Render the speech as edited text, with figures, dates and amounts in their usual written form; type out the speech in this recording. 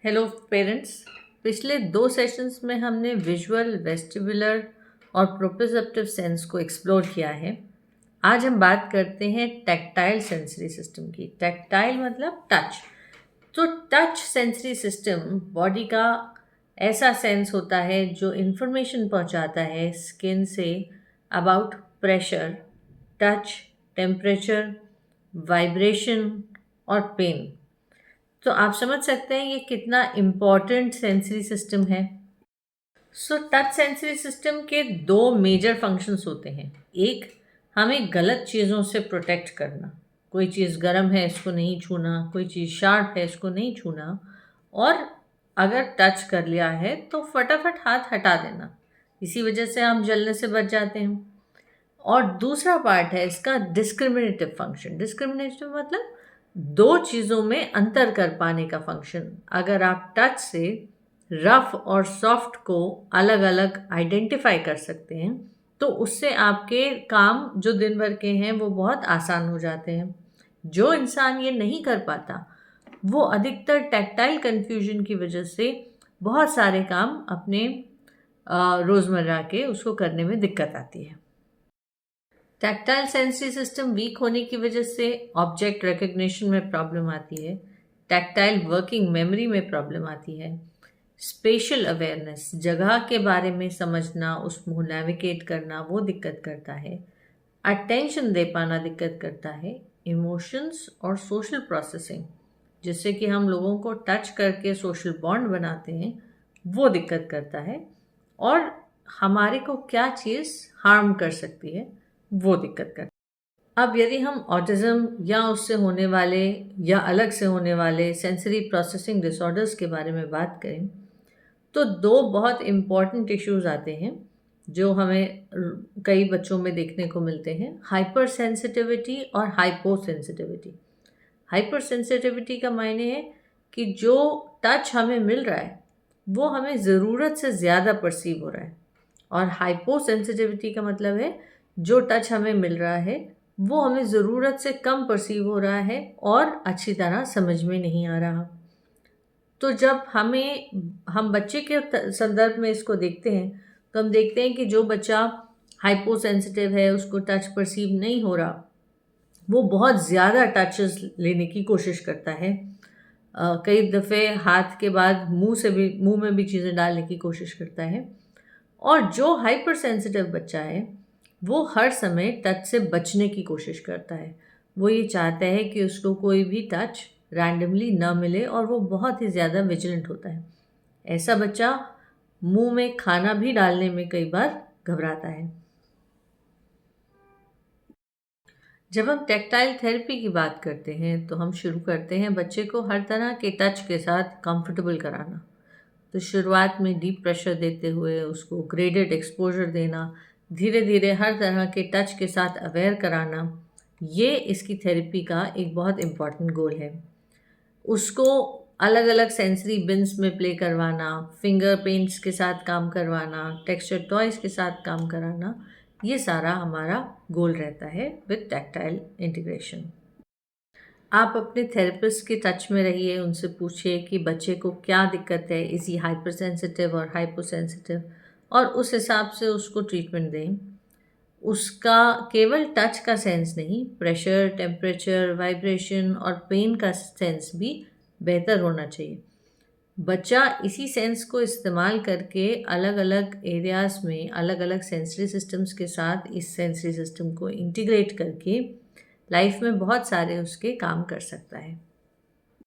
Hello parents. पिछले 2 sessions में हमने विजुअल, वेस्टिबुलर और प्रोप्रोसेप्टिव सेंस को एक्सप्लोर किया है। आज हम बात करते हैं टैक्टाइल सेंसरी सिस्टम की। टैक्टाइल मतलब टच। तो टच सेंसरी सिस्टम बॉडी का ऐसा सेंस होता है जो इन्फॉर्मेशन पहुंचाता है skin say about pressure, touch, temperature, vibration और पेन। तो आप समझ सकते हैं ये कितना इम्पॉर्टेंट सेंसरी सिस्टम है। टच सेंसरी सिस्टम के 2 मेजर फंक्शंस होते हैं। एक, हमें गलत चीज़ों से प्रोटेक्ट करना। कोई चीज़ गर्म है इसको नहीं छूना, कोई चीज़ शार्प है इसको नहीं छूना, और अगर टच कर लिया है तो फटाफट हाथ हटा देना। इसी वजह से हम जलने से बच जाते हैं। और दूसरा पार्ट है इसका डिस्क्रिमिनेटिव फंक्शन। डिस्क्रिमिनेटिव मतलब 2 चीज़ों में अंतर कर पाने का फंक्शन। अगर आप टच से रफ और सॉफ्ट को अलग अलग आइडेंटिफाई कर सकते हैं तो उससे आपके काम जो दिन भर के हैं वो बहुत आसान हो जाते हैं। जो इंसान ये नहीं कर पाता वो अधिकतर टैक्टाइल कन्फ्यूजन की वजह से बहुत सारे काम अपने रोज़मर्रा के उसको करने में दिक्कत आती है। टैक्टाइल सेंसरी सिस्टम वीक होने की वजह से ऑब्जेक्ट रिकग्निशन में प्रॉब्लम आती है, टैक्टाइल वर्किंग मेमोरी में प्रॉब्लम आती है, स्पेशल अवेयरनेस, जगह के बारे में समझना, उसको नेविगेट करना वो दिक्कत करता है, अटेंशन दे पाना दिक्कत करता है, इमोशंस और सोशल प्रोसेसिंग, जिससे कि हम लोगों को टच करके सोशल बॉन्ड बनाते हैं, वो दिक्कत करता है, और हमारे को क्या चीज़ हार्म कर सकती है वो दिक्कत करता है। अब यदि हम ऑटिज़म या उससे होने वाले या अलग से होने वाले सेंसरी प्रोसेसिंग डिसऑर्डर्स के बारे में बात करें तो 2 बहुत इम्पॉर्टेंट इश्यूज आते हैं जो हमें कई बच्चों में देखने को मिलते हैं, हाइपर सेंसिटिविटी और हाइपो सेंसिटिविटी। हाइपर सेंसिटिविटी का मायने है कि जो टच हमें मिल रहा है वो हमें ज़रूरत से ज़्यादा परसीव हो रहा है, और हाइपो सेंसिटिविटी का मतलब है जो टच हमें मिल रहा है वो हमें ज़रूरत से कम परसीव हो रहा है और अच्छी तरह समझ में नहीं आ रहा। तो जब हम बच्चे के संदर्भ में इसको देखते हैं तो हम देखते हैं कि जो बच्चा हाइपो सेंसिटिव है, उसको टच परसीव नहीं हो रहा, वो बहुत ज़्यादा टचेस लेने की कोशिश करता है। कई दफ़े हाथ के बाद मुंह में भी चीज़ें डालने की कोशिश करता है। और जो हाइपर सेंसिटिव बच्चा है वो हर समय टच से बचने की कोशिश करता है। वो ये चाहता है कि उसको कोई भी टच रैंडमली ना मिले, और वो बहुत ही ज़्यादा विजिलेंट होता है। ऐसा बच्चा मुंह में खाना भी डालने में कई बार घबराता है। जब हम टैक्टाइल थेरेपी की बात करते हैं तो हम शुरू करते हैं बच्चे को हर तरह के टच के साथ कंफर्टेबल कराना। तो शुरुआत में डीप प्रेशर देते हुए उसको ग्रेडेड एक्सपोजर देना, धीरे धीरे हर तरह के टच के साथ अवेयर कराना, ये इसकी थेरेपी का एक बहुत इम्पॉर्टेंट गोल है। उसको अलग अलग सेंसरी बिन्स में प्ले करवाना, फिंगर पेंट्स के साथ काम करवाना, टेक्सचर टॉयज़ के साथ काम कराना, ये सारा हमारा गोल रहता है विद टैक्टाइल इंटीग्रेशन। आप अपने थेरेपिस्ट के टच में रहिए, उनसे पूछिए कि बच्चे को क्या दिक्कत है, इज़ ही हाइपर सेंसिटिव और हाइपो सेंसिटिव, और उस हिसाब से उसको ट्रीटमेंट दें। उसका केवल टच का सेंस नहीं, प्रेशर, टेम्परेचर, वाइब्रेशन और पेन का सेंस भी बेहतर होना चाहिए। बच्चा इसी सेंस को इस्तेमाल करके अलग अलग एरियाज़ में अलग अलग सेंसरी सिस्टम्स के साथ इस सेंसरी सिस्टम को इंटीग्रेट करके लाइफ में बहुत सारे उसके काम कर सकता है।